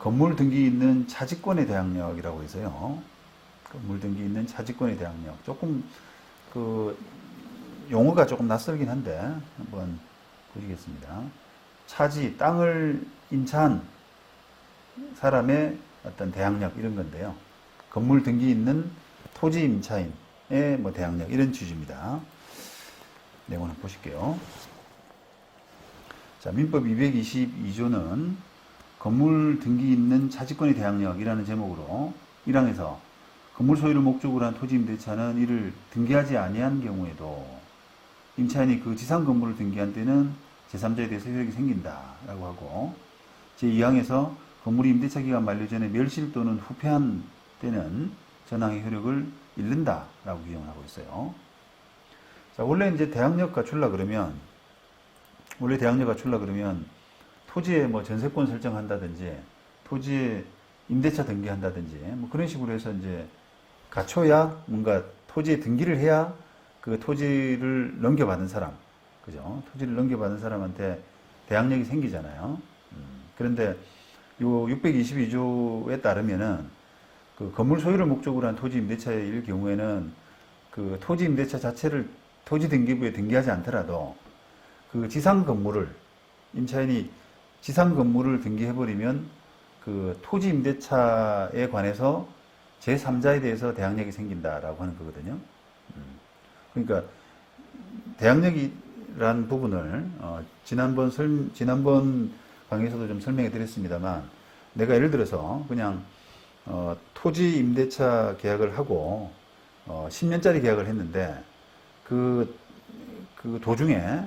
건물 등기 있는 차지권의 대항력이라고 해서요. 건물 등기 있는 차지권의 대항력. 조금 그 용어가 조금 낯설긴 한데 한번 보시겠습니다. 차지, 땅을 임차한 사람의 어떤 대항력 이런 건데요. 건물 등기 있는 토지 임차인의 뭐 대항력 이런 취지입니다. 내용 한번 보실게요. 자, 민법 222조는 건물 등기 있는 차지권의 대항력이라는 제목으로 1항에서 건물 소유를 목적으로 한 토지 임대차는 이를 등기하지 아니한 경우에도 임차인이 그 지상 건물을 등기한 때는 제3자에 대해서 효력이 생긴다라고 하고, 제2항에서 건물이 임대차 기간 만료 전에 멸실 또는 후패한 때는 전항의 효력을 잃는다라고 규정을 하고 있어요. 자, 원래 이제 대항력 갖추려 그러면 토지에 뭐 전세권 설정한다든지 토지에 임대차 등기한다든지 뭐 그런 식으로 해서 이제 갖춰야 뭔가 토지에 등기를 해야 그 토지를 넘겨받은 사람, 그죠? 토지를 넘겨받은 사람한테 대항력이 생기잖아요. 그런데 요 622조에 따르면은 그 건물 소유를 목적으로 한 토지 임대차일 경우에는 그 토지 임대차 자체를 토지 등기부에 등기하지 않더라도 그 지상 건물을 임차인이 지상 건물을 등기해버리면 그 토지 임대차에 관해서 제3자에 대해서 대항력이 생긴다라고 하는 거거든요. 그러니까 대항력이란 부분을 지난번 강의에서도 좀 설명해 드렸습니다만, 내가 예를 들어서 그냥 토지 임대차 계약을 하고 10년짜리 계약을 했는데 그 도중에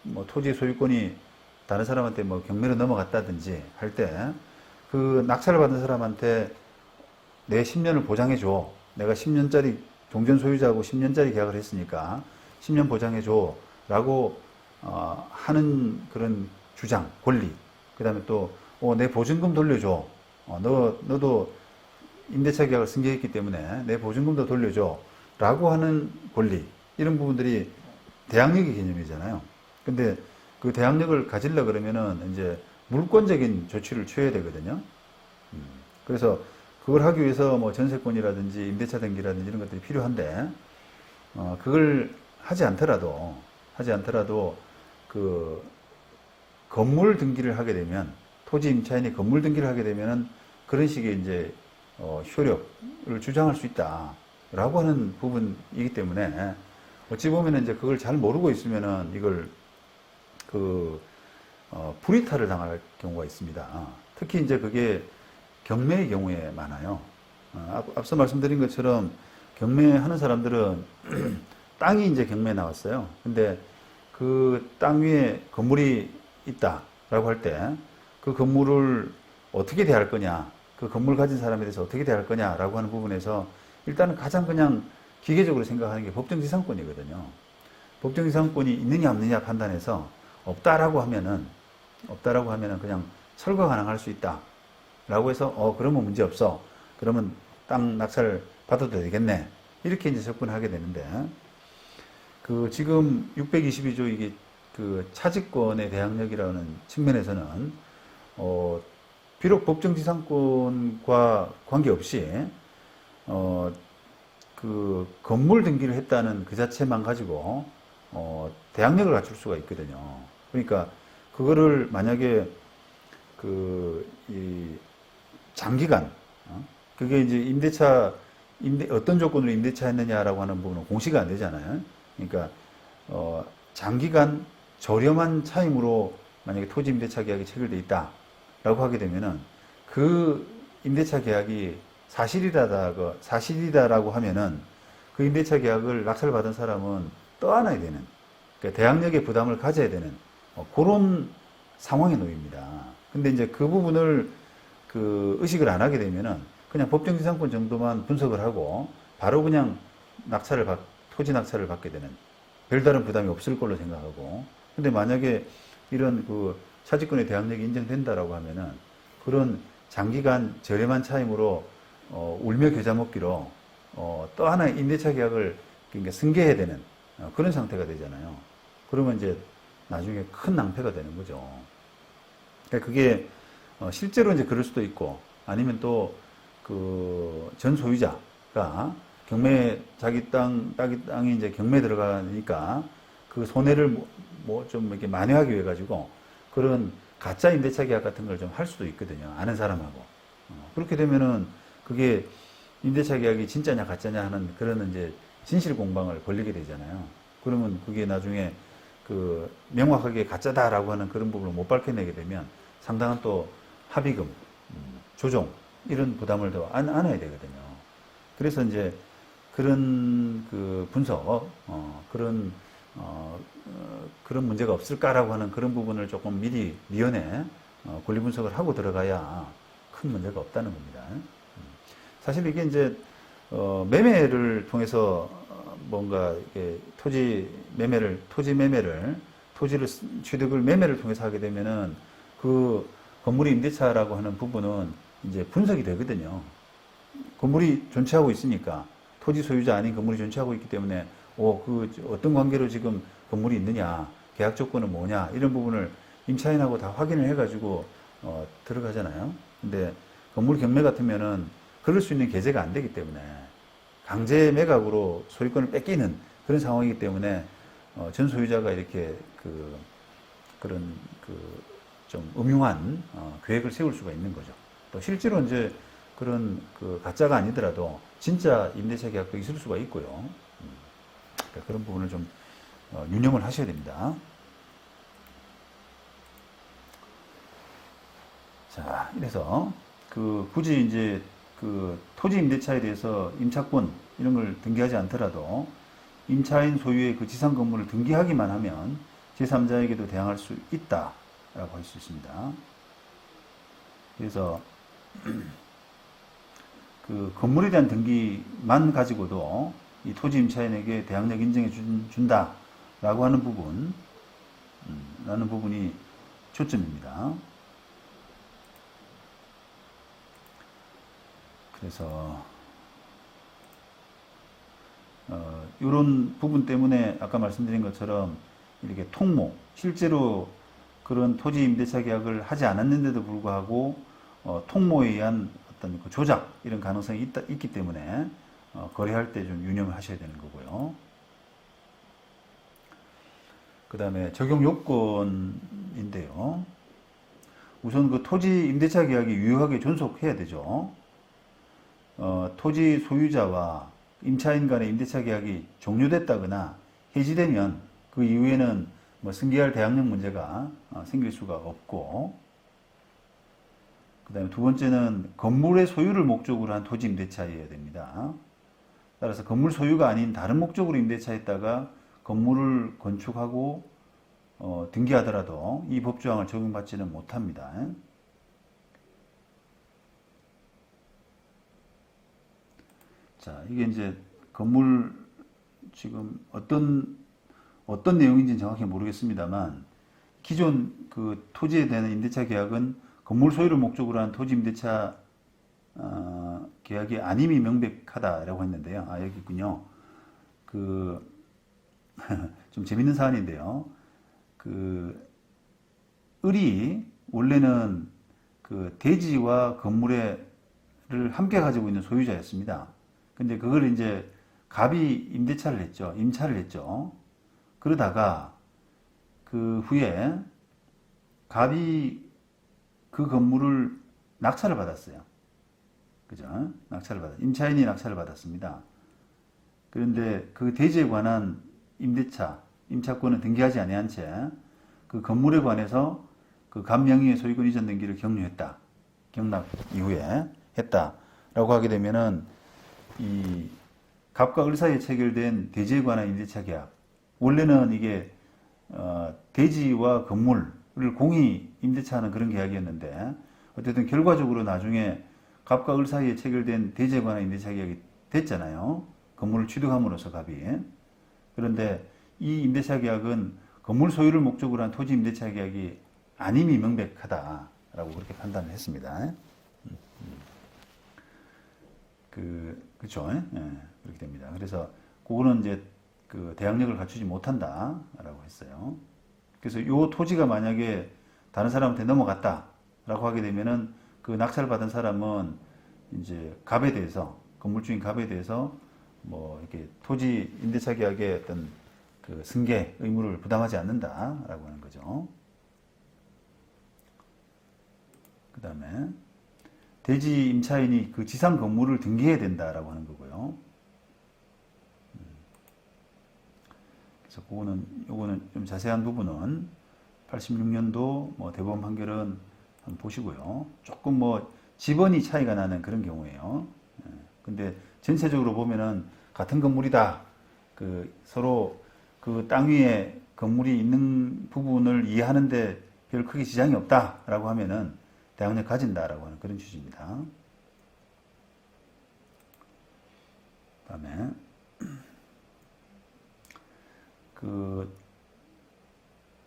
뭐 토지 소유권이 다른 사람한테 뭐 경매로 넘어갔다든지 할 때 그 낙찰을 받은 사람한테 내 10년을 보장해 줘. 내가 10년짜리 종전 소유자하고 10년짜리 계약을 했으니까 10년 보장해 줘. 라고 하는 그런 주장, 권리. 그 다음에 또 내 보증금 돌려줘. 너도 임대차 계약을 승계했기 때문에 내 보증금도 돌려줘. 라고 하는 권리. 이런 부분들이 대항력의 개념이잖아요. 근데 그 대항력을 가지려 그러면은 이제 물권적인 조치를 취해야 되거든요. 그래서 그걸 하기 위해서 뭐 전세권이라든지 임대차 등기라든지 이런 것들이 필요한데, 그걸 하지 않더라도 그 건물 등기를 하게 되면, 토지 임차인이 건물 등기를 하게 되면은 그런 식의 이제 효력을 주장할 수 있다라고 하는 부분이기 때문에, 어찌 보면은 이제 그걸 잘 모르고 있으면은 이걸 불이탈을 당할 경우가 있습니다. 특히 이제 그게 경매의 경우에 많아요. 앞서 말씀드린 것처럼 경매하는 사람들은 땅이 이제 경매에 나왔어요. 근데 그 땅 위에 건물이 있다라고 할 때 그 건물을 어떻게 대할 거냐, 그 건물 가진 사람에 대해서 어떻게 대할 거냐라고 하는 부분에서 일단은 가장 그냥 기계적으로 생각하는 게 법정지상권이거든요. 법정지상권이 있느냐 없느냐 판단해서 없다라고 하면은 그냥 철거 가능할 수 있다. 라고 해서, 그러면 문제 없어. 그러면 땅 낙찰 받아도 되겠네. 이렇게 이제 접근하게 되는데, 지금 622조 이게 그 차지권의 대항력이라는 측면에서는, 비록 법정지상권과 관계없이, 그 건물 등기를 했다는 그 자체만 가지고, 대항력을 갖출 수가 있거든요. 그러니까, 그거를 만약에 장기간, 그게 이제 어떤 조건으로 임대차 했느냐라고 하는 부분은 공시가 안 되잖아요. 그러니까, 장기간 저렴한 차임으로 만약에 토지 임대차 계약이 체결되어 있다라고 하게 되면은 그 임대차 계약이 사실이다라고 하면은 그 임대차 계약을 낙찰받은 사람은 떠안아야 되는, 그러니까 대항력의 부담을 가져야 되는 그런 상황에 놓입니다. 근데 이제 그 부분을 의식을 안 하게 되면은 그냥 법정지상권 정도만 분석을 하고 바로 그냥 토지 낙찰을 받게 되는, 별다른 부담이 없을 걸로 생각하고, 근데 만약에 이런 차지권의 대항력이 인정된다라고 하면은 그런 장기간 저렴한 차임으로 울며 겨자 먹기로 또 하나의 임대차 계약을 그러니까 승계해야 되는 그런 상태가 되잖아요. 그러면 이제 나중에 큰 낭패가 되는 거죠. 그러니까 그게 실제로 이제 그럴 수도 있고, 아니면 또 그 전 소유자가 자기 땅이 이제 경매에 들어가니까 그 손해를 뭐 좀 이렇게 만회하기 위해 가지고 그런 가짜 임대차 계약 같은 걸 좀 할 수도 있거든요. 아는 사람하고. 그렇게 되면은 그게 임대차 계약이 진짜냐 가짜냐 하는 그런 이제 진실 공방을 벌리게 되잖아요. 그러면 그게 나중에 그 명확하게 가짜다라고 하는 그런 부분을 못 밝혀내게 되면 상당한 또 합의금, 조정 이런 부담을 더 안아야 되거든요. 그래서 이제 그런 그 분석, 그런 문제가 없을까라고 하는 그런 부분을 조금 미리 미연에 권리 분석을 하고 들어가야 큰 문제가 없다는 겁니다. 사실 이게 이제 매매를 통해서 뭔가 이렇게 토지를 취득을 매매를 통해서 하게 되면은 그 건물이 임대차라고 하는 부분은 이제 분석이 되거든요. 건물이 존재하고 있으니까 토지 소유자 아닌 건물이 존재하고 있기 때문에 그 어떤 관계로 지금 건물이 있느냐, 계약 조건은 뭐냐 이런 부분을 임차인하고 다 확인을 해가지고 들어가잖아요. 근데 건물 경매 같으면은 그럴 수 있는 계제가 안 되기 때문에 강제 매각으로 소유권을 뺏기는 그런 상황이기 때문에 전 소유자가 이렇게 그런 좀 음흉한 계획을 세울 수가 있는 거죠. 또 실제로 이제 그런 가짜가 아니더라도 진짜 임대차 계약도 있을 수가 있고요. 그러니까 그런 부분을 좀 유념을 하셔야 됩니다. 자, 이래서 굳이 이제 토지 임대차에 대해서 임차권 이런 걸 등기하지 않더라도 임차인 소유의 그 지상 건물을 등기하기만 하면 제3자에게도 대항할 수 있다라고 할 수 있습니다. 그래서 그 건물에 대한 등기만 가지고도 이 토지 임차인에게 대항력 인정해 준다라고 하는 부분이 초점입니다. 그래서 이런 부분 때문에 아까 말씀드린 것처럼 이렇게 통모, 실제로 그런 토지 임대차 계약을 하지 않았는데도 불구하고 통모에 의한 어떤 그 조작 이런 가능성이 있기 때문에 거래할 때 좀 유념을 하셔야 되는 거고요. 그 다음에 적용 요건인데요. 우선 그 토지 임대차 계약이 유효하게 존속해야 되죠. 토지 소유자와 임차인 간의 임대차 계약이 종료됐다거나 해지되면 그 이후에는 뭐 승계할 대항력 문제가 생길 수가 없고, 그 다음에 두 번째는 건물의 소유를 목적으로 한 토지 임대차여야 됩니다. 따라서 건물 소유가 아닌 다른 목적으로 임대차했다가 건물을 건축하고 등기하더라도 이 법조항을 적용받지는 못합니다. 자, 이게 이제 건물 지금 어떤 내용인지는 정확히 모르겠습니다만, 기존 그 토지에 대한 임대차 계약은 건물 소유를 목적으로 한 토지 임대차 계약이 아님이 명백하다라고 했는데요. 여기 있군요. 좀 재밌는 사안인데요. 을이 원래는 대지와 건물을 함께 가지고 있는 소유자였습니다. 근데 그걸 이제 갑이 임차를 했죠. 그러다가 그 후에 갑이 그 건물을 낙찰을 받았어요. 그죠? 임차인이 낙찰을 받았습니다. 그런데 그 대지에 관한 임차권은 등기하지 아니한 채 그 건물에 관해서 그 갑 명의의 소유권 이전 등기를 경락 이후에 했다라고 하게 되면은 이 갑과 을 사이에 체결된 대지에 관한 임대차 계약, 원래는 이게 대지와 건물을 공히 임대차하는 그런 계약이었는데 어쨌든 결과적으로 나중에 갑과 을 사이에 체결된 대지에 관한 임대차 계약이 됐잖아요. 건물을 취득함으로써 갑이. 그런데 이 임대차 계약은 건물 소유를 목적으로 한 토지 임대차 계약이 아님이 명백하다라고 그렇게 판단을 했습니다. 그렇죠. 그렇게 됩니다. 그래서 그거는 이제 대항력을 갖추지 못한다라고 했어요. 그래서 이 토지가 만약에 다른 사람한테 넘어갔다. 라고 하게 되면은 그 낙찰 받은 사람은 이제 갑에 대해서, 건물주인 갑에 대해서 뭐 이렇게 토지 임대차 계약의 어떤 그 승계 의무를 부담하지 않는다라고 하는 거죠. 그 다음에 대지 임차인이 그 지상 건물을 등기해야 된다라고 하는 거고요. 그래서 요거는 좀 자세한 부분은 86년도 뭐 대법원 판결은 한번 보시고요. 조금 뭐 지번이 차이가 나는 그런 경우예요. 근데 전체적으로 보면은 같은 건물이다. 그 서로 그 땅 위에 건물이 있는 부분을 이해하는데 별 크게 지장이 없다라고 하면은 대항력 가진다라고 하는 그런 취지입니다. 그다음에 그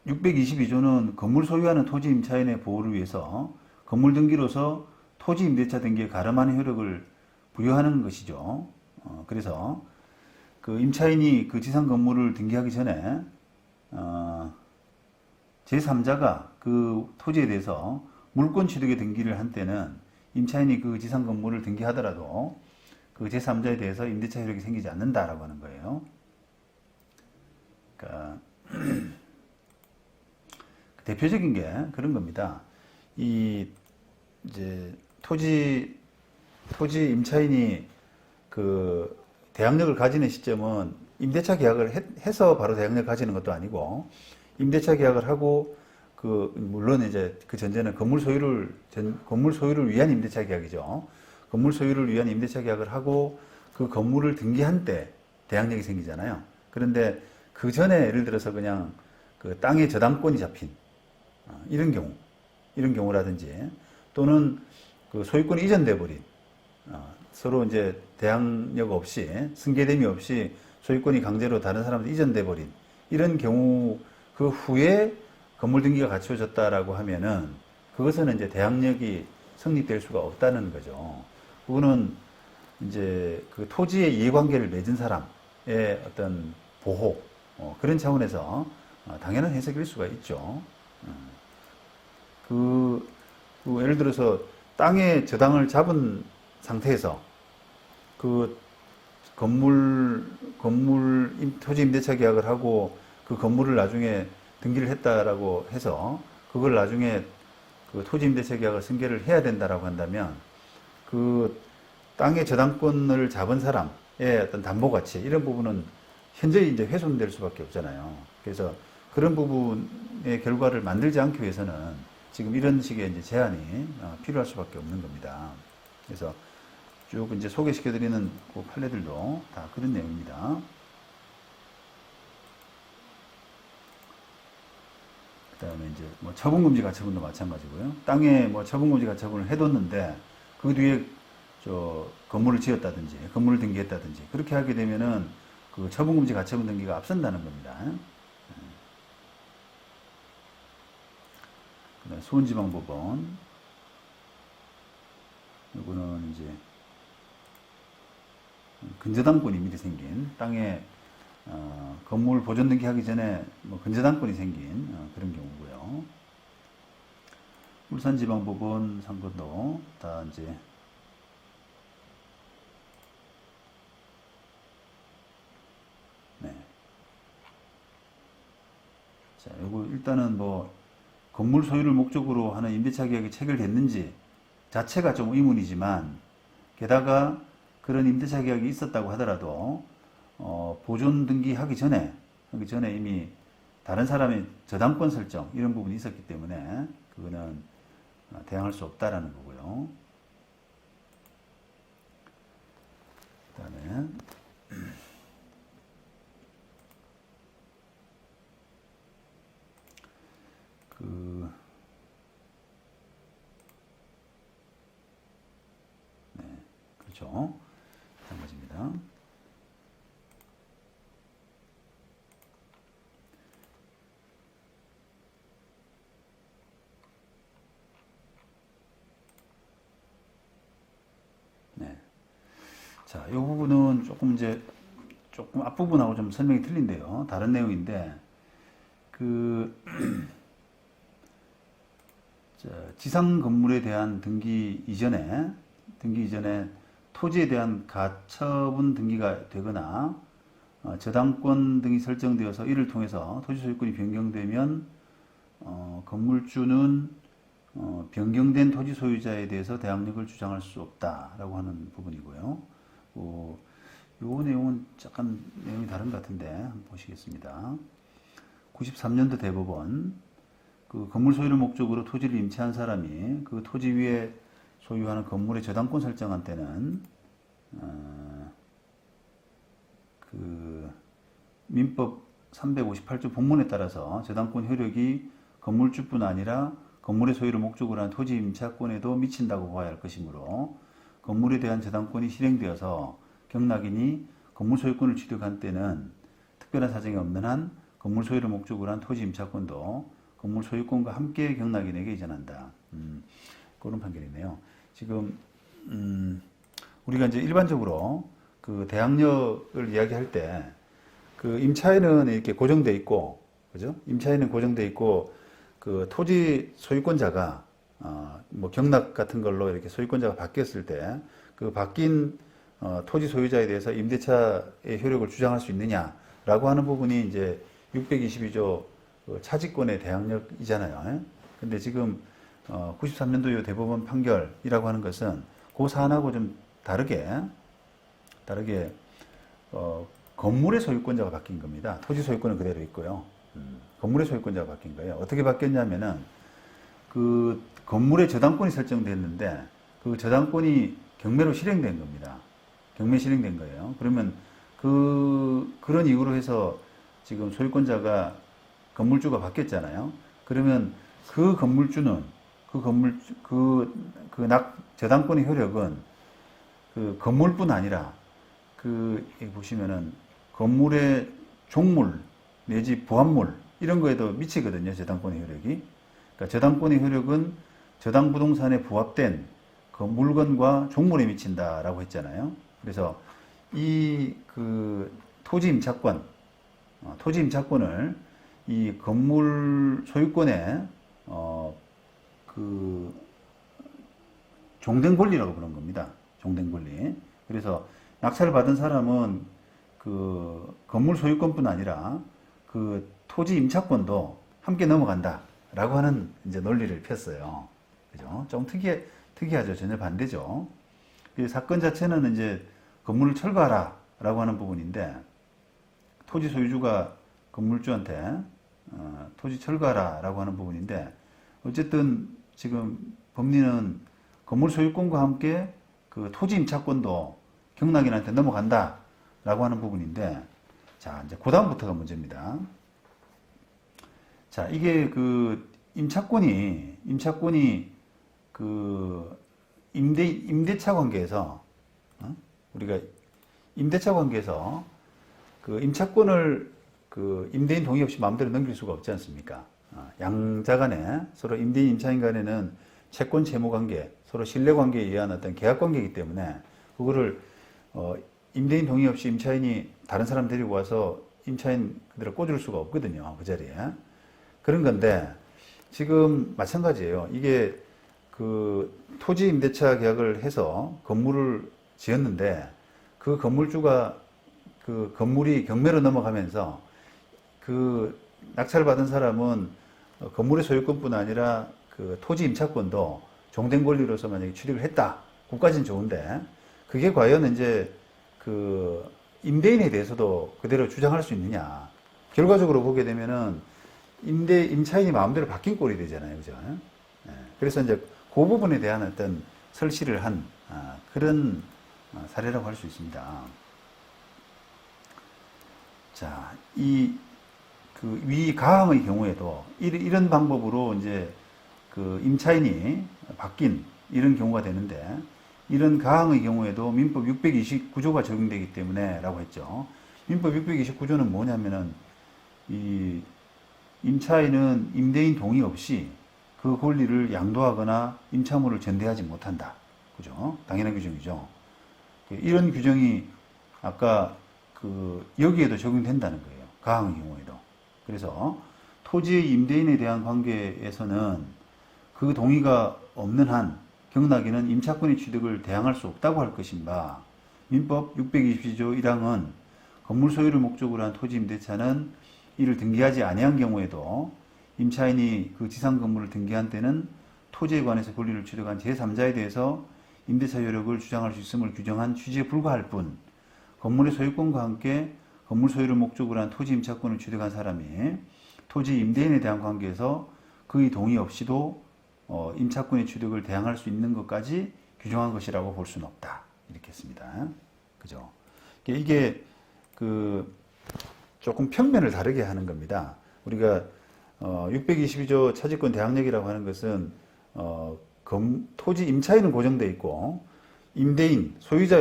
622조는 건물 소유하는 토지 임차인의 보호를 위해서 건물 등기로서 토지 임대차 등기에 가름하는 효력을 부여하는 것이죠. 그래서 그 임차인이 그 지상 건물을 등기하기 전에 제3자가 그 토지에 대해서 물권 취득의 등기를 한 때는 임차인이 그 지상 건물을 등기하더라도 그 제3자에 대해서 임대차 효력이 생기지 않는다라고 하는 거예요. 그러니까 대표적인 게 그런 겁니다. 이 이제 토지 임차인이 그 대항력을 가지는 시점은 임대차 계약을 해서 바로 대항력을 가지는 것도 아니고 임대차 계약을 하고 그 물론 이제 그 전제는 건물 소유를 위한 임대차 계약이죠. 건물 소유를 위한 임대차 계약을 하고 그 건물을 등기한 때 대항력이 생기잖아요. 그런데 그 전에 예를 들어서 그냥 그 땅의 저당권이 잡힌 이런 경우라든지 또는 그 소유권이 이전돼 버린 서로 이제 대항력 없이 승계됨이 없이 소유권이 강제로 다른 사람한테 이전돼 버린 이런 경우 그 후에 건물 등기가 갖추어졌다라고 하면은 그것은 이제 대항력이 성립될 수가 없다는 거죠. 그거는 이제 그 토지의 이해관계를 맺은 사람의 어떤 보호 그런 차원에서 당연한 해석일 수가 있죠. 예를 들어서 땅에 저당을 잡은 상태에서 그 토지 임대차 계약을 하고 그 건물을 나중에 등기를 했다라고 해서 그걸 나중에 그 토지 임대차 계약을 승계를 해야 된다라고 한다면 그 땅의 저당권을 잡은 사람의 어떤 담보 가치 이런 부분은 현저히 이제 훼손될 수밖에 없잖아요. 그래서 그런 부분의 결과를 만들지 않기 위해서는 지금 이런 식의 이제 제한이 필요할 수밖에 없는 겁니다. 그래서 쭉 이제 소개시켜드리는 그 판례들도 다 그런 내용입니다. 그 다음에 이제 뭐 처분금지 가처분도 마찬가지고요. 땅에 뭐 처분금지 가처분을 해뒀는데 그 뒤에 건물을 지었다든지 건물을 등기했다든지 그렇게 하게 되면은 그 처분금지 가처분 등기가 앞선다는 겁니다. 수원지방법원 이거는 이제 근저당권이 미리 생긴 땅에 건물 보존 등기하기 전에 뭐 근저당권이 생긴 그런 경우고요. 울산지방법원 상권도 다 이제 자, 요거 일단은 뭐 건물 소유를 목적으로 하는 임대차 계약이 체결됐는지 자체가 좀 의문이지만 게다가 그런 임대차 계약이 있었다고 하더라도 보존 등기하기 전에 이미 다른 사람의 저당권 설정 이런 부분이 있었기 때문에 그거는 대항할 수 없다라는 거고요. 그다음에 그렇죠. 마찬가지입니다. 네. 자, 이 부분은 조금 앞부분하고 좀 설명이 틀린데요. 다른 내용인데, 지상 건물에 대한 등기 이전에 토지에 대한 가처분 등기가 되거나 저당권 등이 설정되어서 이를 통해서 토지 소유권이 변경되면 건물주는 변경된 토지 소유자에 대해서 대항력을 주장할 수 없다라고 하는 부분이고요. 요 내용은 약간 내용이 다른 것 같은데 한번 보시겠습니다. 93년도 대법원 그 건물 소유를 목적으로 토지를 임차한 사람이 그 토지 위에 소유하는 건물의 저당권 설정한 때는 그 민법 358조 본문에 따라서 저당권 효력이 건물주뿐 아니라 건물의 소유를 목적으로 한 토지 임차권에도 미친다고 봐야 할 것이므로 건물에 대한 저당권이 실행되어서 경락인이 건물 소유권을 취득한 때는 특별한 사정이 없는 한 건물 소유를 목적으로 한 토지 임차권도 건물 소유권과 함께 경락인에게 이전한다. 그런 판결이네요. 지금 우리가 이제 일반적으로 그 대항력을 이야기할 때 그 임차인은 이렇게 고정돼 있고, 그죠? 임차인은 고정돼 있고 그 토지 소유권자가 뭐 경락 같은 걸로 이렇게 소유권자가 바뀌었을 때 그 바뀐 토지 소유자에 대해서 임대차의 효력을 주장할 수 있느냐라고 하는 부분이 이제 622조 차지권의 대항력이잖아요. 근데 지금 93년도 대법원 판결이라고 하는 것은 그 사안하고 좀 다르게 건물의 소유권자가 바뀐 겁니다. 토지 소유권은 그대로 있고요. 건물의 소유권자가 바뀐 거예요. 어떻게 바뀌었냐면은 그 건물의 저당권이 설정됐는데 그 저당권이 경매로 실행된 겁니다. 경매 실행된 거예요. 그러면 그런 이유로 해서 지금 소유권자가 건물주가 바뀌었잖아요. 그러면 그 건물주는 저당권의 효력은 그 건물뿐 아니라 여기 보시면은 건물의 종물 내지 부합물 이런 거에도 미치거든요. 저당권의 효력이. 그러니까 저당권의 효력은 저당 부동산에 부합된 그 물건과 종물에 미친다라고 했잖아요. 그래서 그 토지 임차권을 이 건물 소유권에 그 종된 권리라고 그런 겁니다. 종된 권리. 그래서 낙찰을 받은 사람은 그 건물 소유권뿐 아니라 그 토지 임차권도 함께 넘어간다라고 하는 이제 논리를 폈어요. 그죠? 좀 특이하죠. 전혀 반대죠. 이 사건 자체는 이제 건물을 철거하라라고 하는 부분인데 토지 소유주가 건물주한테 토지 철거하라라고 하는 부분인데 어쨌든 지금 법리는 건물 소유권과 함께 그 토지 임차권도 경락인한테 넘어간다라고 하는 부분인데 자, 이제 그 다음부터가 문제입니다. 자, 이게 그 임차권이 그 임대차 관계에서 우리가 임대차 관계에서 그 임차권을 그 임대인 동의 없이 마음대로 넘길 수가 없지 않습니까? 양자 간에 서로 임대인 임차인 간에는 채권 채무 관계, 서로 신뢰 관계에 의한 어떤 계약 관계이기 때문에 그거를 임대인 동의 없이 임차인이 다른 사람 데리고 와서 임차인 그대로 꽂을 수가 없거든요. 그 자리에. 그런 건데 지금 마찬가지예요. 이게 그 토지 임대차 계약을 해서 건물을 지었는데 그 건물주가 그 건물이 경매로 넘어가면서 그 낙찰을 받은 사람은 건물의 소유권뿐 아니라 그 토지 임차권도 종된 권리로서 만약에 취득을 했다. 그까지는 좋은데 그게 과연 이제 그 임대인에 대해서도 그대로 주장할 수 있느냐. 결과적으로 보게 되면은 임차인이 마음대로 바뀐 꼴이 되잖아요. 그죠? 네. 그래서 이제 그 부분에 대한 어떤 설치를 한 그런 사례라고 할 수 있습니다. 자, 그 위 가항의 경우에도 이런 방법으로 이제 그 임차인이 바뀐 이런 경우가 되는데 이런 가항의 경우에도 민법 629조가 적용되기 때문에 라고 했죠. 민법 629조는 뭐냐면은 이 임차인은 임대인 동의 없이 그 권리를 양도하거나 임차물을 전대하지 못한다. 그죠? 당연한 규정이죠. 이런 규정이 아까 그 여기에도 적용된다는 거예요. 가항의 경우에도. 그래서 토지의 임대인에 대한 관계에서는 그 동의가 없는 한 경락인은 임차권의 취득을 대항할 수 없다고 할 것인가. 민법 622조 1항은 건물 소유를 목적으로 한 토지 임대차는 이를 등기하지 아니한 경우에도 임차인이 그 지상 건물을 등기한 때는 토지에 관해서 권리를 취득한 제3자에 대해서 임대차 효력을 주장할 수 있음을 규정한 취지에 불과할 뿐, 건물의 소유권과 함께 건물 소유를 목적으로 한 토지 임차권을 취득한 사람이 토지 임대인에 대한 관계에서 그의 동의 없이도 임차권의 취득을 대항할 수 있는 것까지 규정한 것이라고 볼 수는 없다. 이렇게 했습니다. 그죠? 이게 조금 평면을 다르게 하는 겁니다. 우리가 622조 차지권 대항력이라고 하는 것은 토지 임차인은 고정되어 있고 임대인,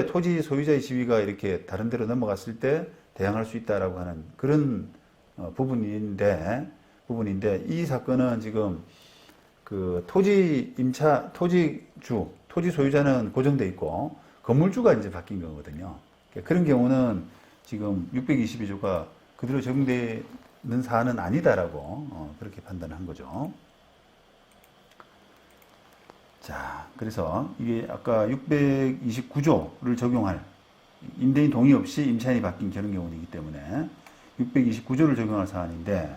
토지 소유자의 지위가 이렇게 다른 데로 넘어갔을 때 대항할 수 있다라고 하는 그런 부분인데 이 사건은 지금 토지 소유자는 고정되어 있고 건물주가 이제 바뀐 거거든요. 그런 경우는 지금 622조가 그대로 적용되는 사안은 아니다라고 그렇게 판단한 거죠. 자, 그래서 이게 아까 629조를 적용할 임대인 동의 없이 임차인이 바뀐 그런 경우이기 때문에 629조를 적용할 사안인데,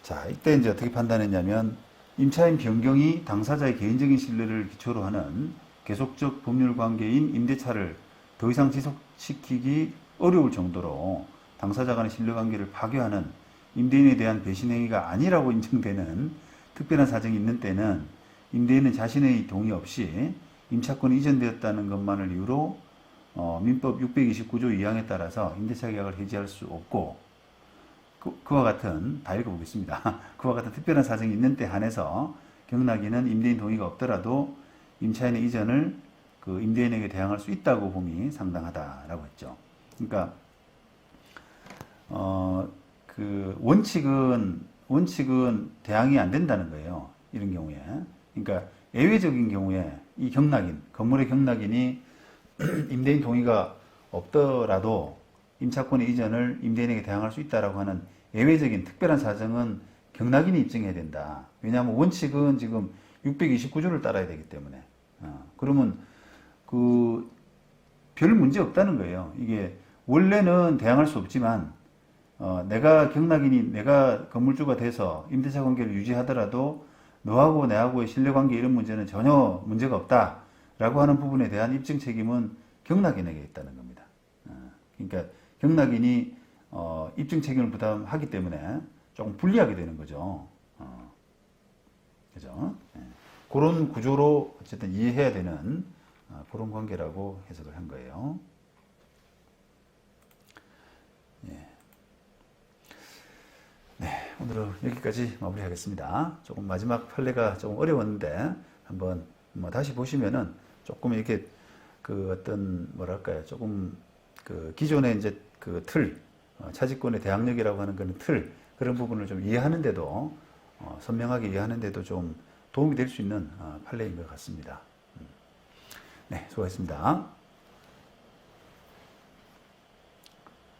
자, 이때 이제 어떻게 판단했냐면 임차인 변경이 당사자의 개인적인 신뢰를 기초로 하는 계속적 법률 관계인 임대차를 더 이상 지속시키기 어려울 정도로 당사자 간의 신뢰관계를 파괴하는 임대인에 대한 배신 행위가 아니라고 인정되는 특별한 사정이 있는 때는 임대인은 자신의 동의 없이 임차권이 이전되었다는 것만을 이유로 민법 629조 2항에 따라서 임대차 계약을 해지할 수 없고, 그와 같은, 다 읽어보겠습니다. 그와 같은 특별한 사정이 있는 때 한해서 경락인은 임대인 동의가 없더라도 임차인의 이전을 그 임대인에게 대항할 수 있다고 봄이 상당하다라고 했죠. 그러니까 원칙은 대항이 안 된다는 거예요. 이런 경우에. 그러니까 예외적인 경우에 이 건물의 경락인이 임대인 동의가 없더라도 임차권의 이전을 임대인에게 대항할 수 있다라고 하는 예외적인 특별한 사정은 경락인이 입증해야 된다. 왜냐하면 원칙은 지금 629조를 따라야 되기 때문에. 그러면 별 문제 없다는 거예요. 이게 원래는 대항할 수 없지만 내가 건물주가 돼서 임대차 관계를 유지하더라도 너하고 내하고의 신뢰관계 이런 문제는 전혀 문제가 없다라고 하는 부분에 대한 입증 책임은 경락인에게 있다는 겁니다. 그러니까 경락인이 입증 책임을 부담하기 때문에 조금 불리하게 되는 거죠. 그죠? 그런 구조로 어쨌든 이해해야 되는 그런 관계라고 해석을 한 거예요. 네, 오늘은 여기까지 마무리하겠습니다. 조금 마지막 판례가 조금 어려웠는데 한번 다시 보시면은 조금 이렇게 조금 기존의 이제 차지권의 대항력이라고 하는 그런 부분을 좀 이해하는데도 선명하게 이해하는데도 좀 도움이 될 수 있는 판례인 것 같습니다. 네, 수고하셨습니다.